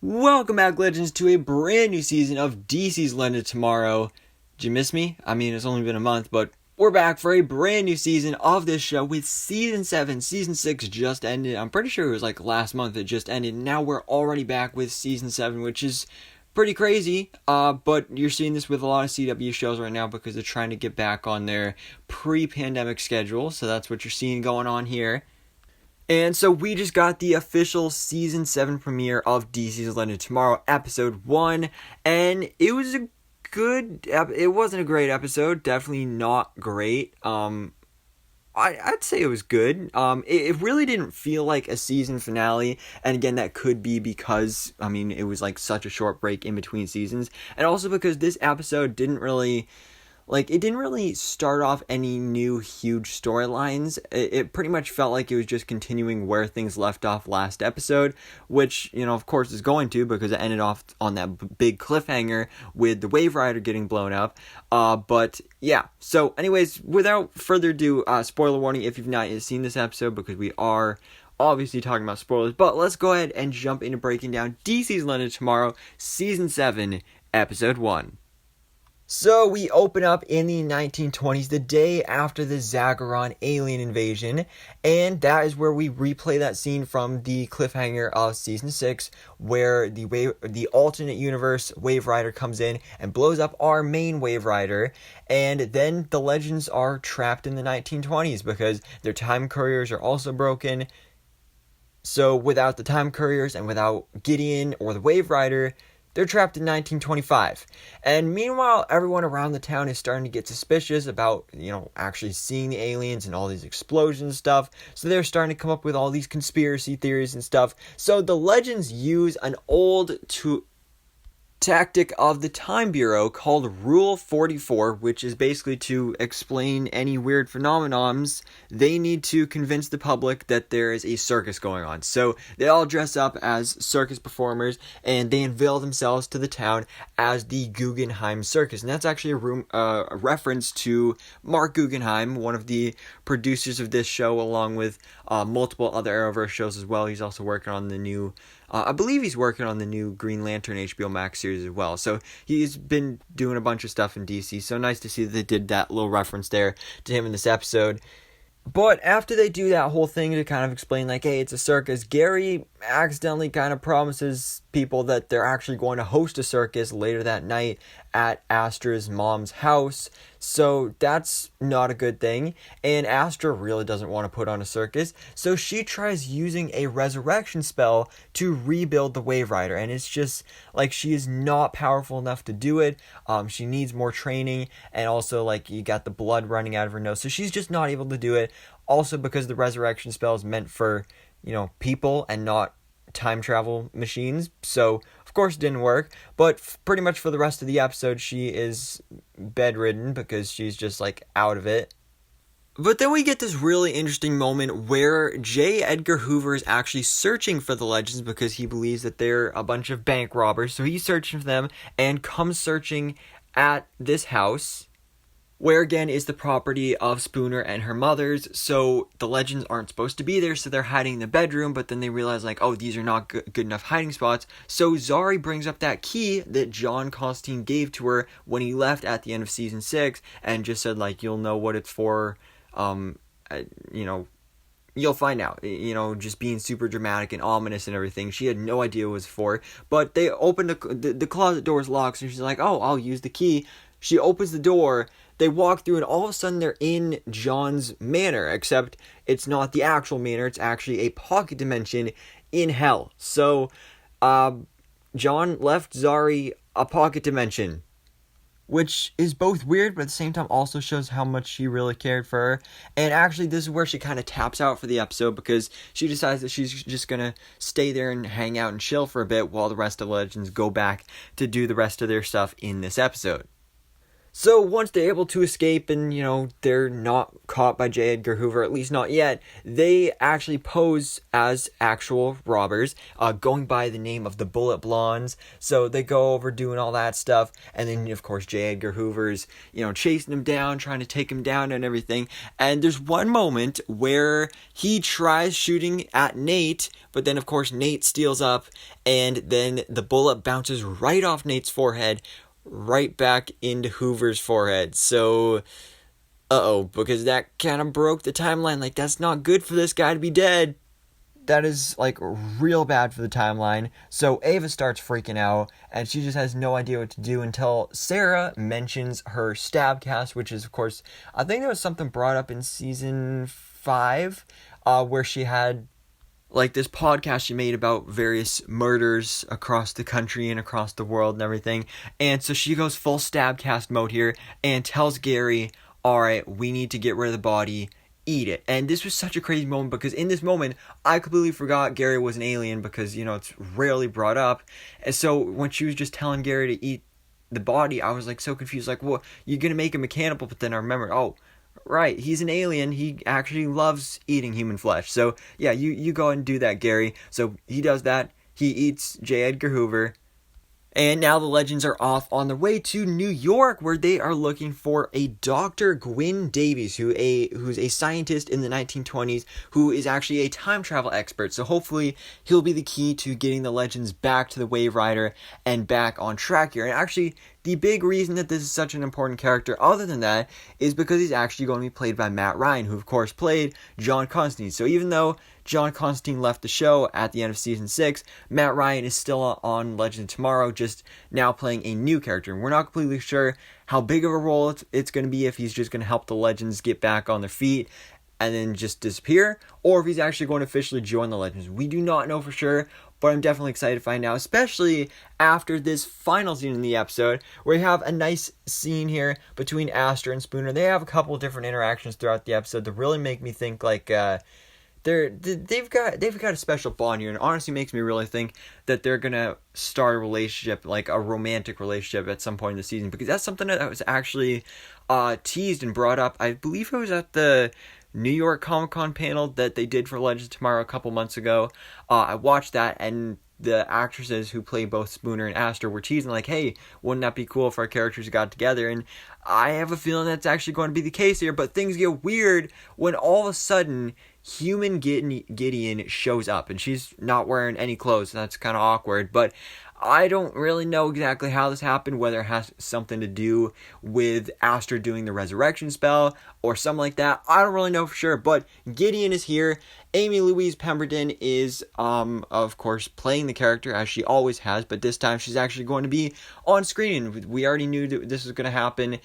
Welcome back, Legends, to a brand new season of DC's Unwanted Tomorrow. Did you miss me? I mean, it's only been a month, but we're back for a brand new season of this show with Season 7. Season 6 just ended. I'm pretty sure it was like last month it just ended. Now we're already back with Season 7, which is pretty crazy. But you're seeing this with a lot of CW shows right now because they're trying to get back on their pre-pandemic schedule. So that's what you're seeing going on here. And so we just got the official Season 7 premiere of DC's Unwanted Tomorrow, Episode 1, and it was it wasn't a great episode, definitely not great. I'd say it was good. It really didn't feel like a season finale, and again, that could be because, it was like such a short break in between seasons, and also because this episode didn't really start off any new huge storylines. It pretty much felt like it was just continuing where things left off last episode, which, of course is going to, because it ended off on that big cliffhanger with the Waverider getting blown up. But yeah, so anyways, without further ado, spoiler warning if you've not yet seen this episode, because we are obviously talking about spoilers, but let's go ahead and jump into breaking down DC's Unwanted Tomorrow, Season 7, Episode 1. So we open up in the 1920s, the day after the Zagaron alien invasion, and that is where we replay that scene from the cliffhanger of Season 6, where the alternate universe Waverider comes in and blows up our main Waverider, and then the Legends are trapped in the 1920s because their time couriers are also broken. So without the time couriers and without Gideon or the Waverider, they're trapped in 1925. And meanwhile, everyone around the town is starting to get suspicious about, actually seeing the aliens and all these explosions and stuff. So they're starting to come up with all these conspiracy theories and stuff. So the Legends use an old tactic of the Time Bureau called Rule 44, which is basically to explain any weird phenomenons. They need to convince the public that there is a circus going on. So they all dress up as circus performers and they unveil themselves to the town as the Guggenheim Circus. And that's actually a reference to Mark Guggenheim, one of the producers of this show, along with multiple other Arrowverse shows as well. He's also working on the new I believe he's working on the new Green Lantern HBO Max series as well. So he's been doing a bunch of stuff in DC. So nice to see that they did that little reference there to him in this episode. But after they do that whole thing to kind of explain, like, hey, it's a circus, Gary accidentally kind of promises people that they're actually going to host a circus later that night at Astra's mom's house. So that's not a good thing. And Astra really doesn't want to put on a circus. So she tries using a resurrection spell to rebuild the Waverider. And it's just like she is not powerful enough to do it. She needs more training. And also, like, you got the blood running out of her nose. So she's just not able to do it. Also because the resurrection spell is meant for, people and not time travel machines. So of course it didn't work, but pretty much for the rest of the episode she is bedridden because she's just like out of it. But then we get this really interesting moment where J. Edgar Hoover is actually searching for the Legends because he believes that they're a bunch of bank robbers. So he's searching for them and comes searching at this house, where again is the property of Spooner and her mother's. So the Legends aren't supposed to be there, so they're hiding in the bedroom, but then they realize, like, oh, these are not good enough hiding spots. So Zari brings up that key that John Constantine gave to her when he left at the end of Season 6, and just said, like, you'll know what it's for, you'll find out, just being super dramatic and ominous and everything. She had no idea what it was for, but they opened the closet door is locked, so she's like, oh, I'll use the key. She opens the door, they walk through, and all of a sudden they're in John's manor, except it's not the actual manor, it's actually a pocket dimension in hell. So, John left Zari a pocket dimension, which is both weird, but at the same time also shows how much she really cared for her. And actually, this is where she kind of taps out for the episode, because she decides that she's just gonna stay there and hang out and chill for a bit while the rest of the Legends go back to do the rest of their stuff in this episode. So once they're able to escape and, they're not caught by J. Edgar Hoover, at least not yet, they actually pose as actual robbers, going by the name of the Bullet Blondes. So they go over doing all that stuff. And then, of course, J. Edgar Hoover's, chasing them down, trying to take them down and everything. And there's one moment where he tries shooting at Nate, but then, of course, Nate steals up, and then the bullet bounces right off Nate's forehead, right back into Hoover's forehead. So, because that kind of broke the timeline. Like, that's not good for this guy to be dead. That is, real bad for the timeline. So Ava starts freaking out, and she just has no idea what to do until Sara mentions her stab cast, which is, of course, I think there was something brought up in season 5, where she had this podcast she made about various murders across the country and across the world and everything. And so she goes full stab cast mode here and tells Gary, alright, we need to get rid of the body, eat it. And this was such a crazy moment, because in this moment, I completely forgot Gary was an alien, because, it's rarely brought up. And so when she was just telling Gary to eat the body, I was so confused, well, you're gonna make him a cannibal, but then I remembered, right, he's an alien. He actually loves eating human flesh. So, yeah, you go and do that, Gary. So he does that. He eats J. Edgar Hoover. And now the Legends are off on their way to New York, where they are looking for a Dr. Gwyn Davies, who's a scientist in the 1920s, who is actually a time travel expert. So hopefully he'll be the key to getting the Legends back to the Waverider and back on track here. And actually, the big reason that this is such an important character, other than that, is because he's actually going to be played by Matt Ryan, who of course played John Constantine. So even though John Constantine left the show at the end of season 6, Matt Ryan is still on Legend of Tomorrow, just now playing a new character. And we're not completely sure how big of a role it's going to be, if he's just going to help the Legends get back on their feet and then just disappear, or if he's actually going to officially join the Legends. We do not know for sure, but I'm definitely excited to find out, especially after this final scene in the episode, where we have a nice scene here between Astra and Spooner. They have a couple of different interactions throughout the episode that really make me think they've got a special bond here, and honestly makes me really think that they're gonna start a relationship, a romantic relationship at some point in the season, because that's something that was actually teased and brought up. I believe it was at the New York Comic-Con panel that they did for Legends of Tomorrow a couple months ago. I watched that, and the actresses who play both Spooner and Astra were teasing, hey, wouldn't that be cool if our characters got together? And I have a feeling that's actually going to be the case here, but things get weird when all of a sudden human Gideon shows up, and she's not wearing any clothes, so that's kind of awkward. But I don't really know exactly how this happened, whether it has something to do with Astra doing the resurrection spell or something like that. I don't really know for sure, but Gideon is here. Amy Louise Pemberton is, of course, playing the character as she always has, but this time she's actually going to be on screen. We already knew that this was going to happen.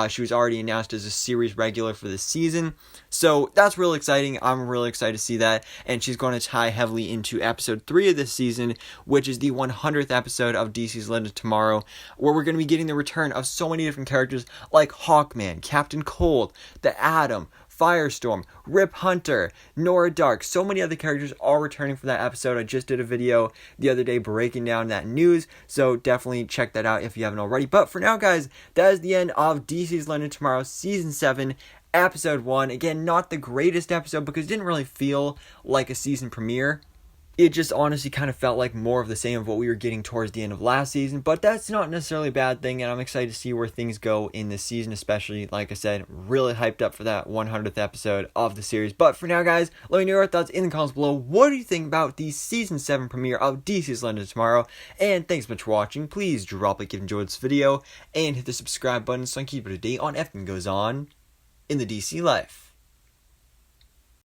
She was already announced as a series regular for this season, so that's really exciting. I'm really excited to see that, and she's going to tie heavily into episode 3 of this season, which is the 100th episode of DC's Legend of Tomorrow, where we're going to be getting the return of so many different characters like Hawkman, Captain Cold, the Atom, Firestorm, Rip Hunter, Nora Dark. So many other characters are returning for that episode. I just did a video the other day breaking down that news, so definitely check that out if you haven't already. But for now, guys, that is the end of DC's Legend of Tomorrow Season 7, Episode 1. Again, not the greatest episode because it didn't really feel like a season premiere. It just honestly kind of felt like more of the same of what we were getting towards the end of last season, but that's not necessarily a bad thing, and I'm excited to see where things go in this season, especially, like I said, really hyped up for that 100th episode of the series. But for now, guys, let me know your thoughts in the comments below. What do you think about the Season 7 premiere of DC's Legend of Tomorrow? And thanks so much for watching. Please drop a like if you enjoyed this video, and hit the subscribe button so I can keep you up to date on everything that goes on in the DC life.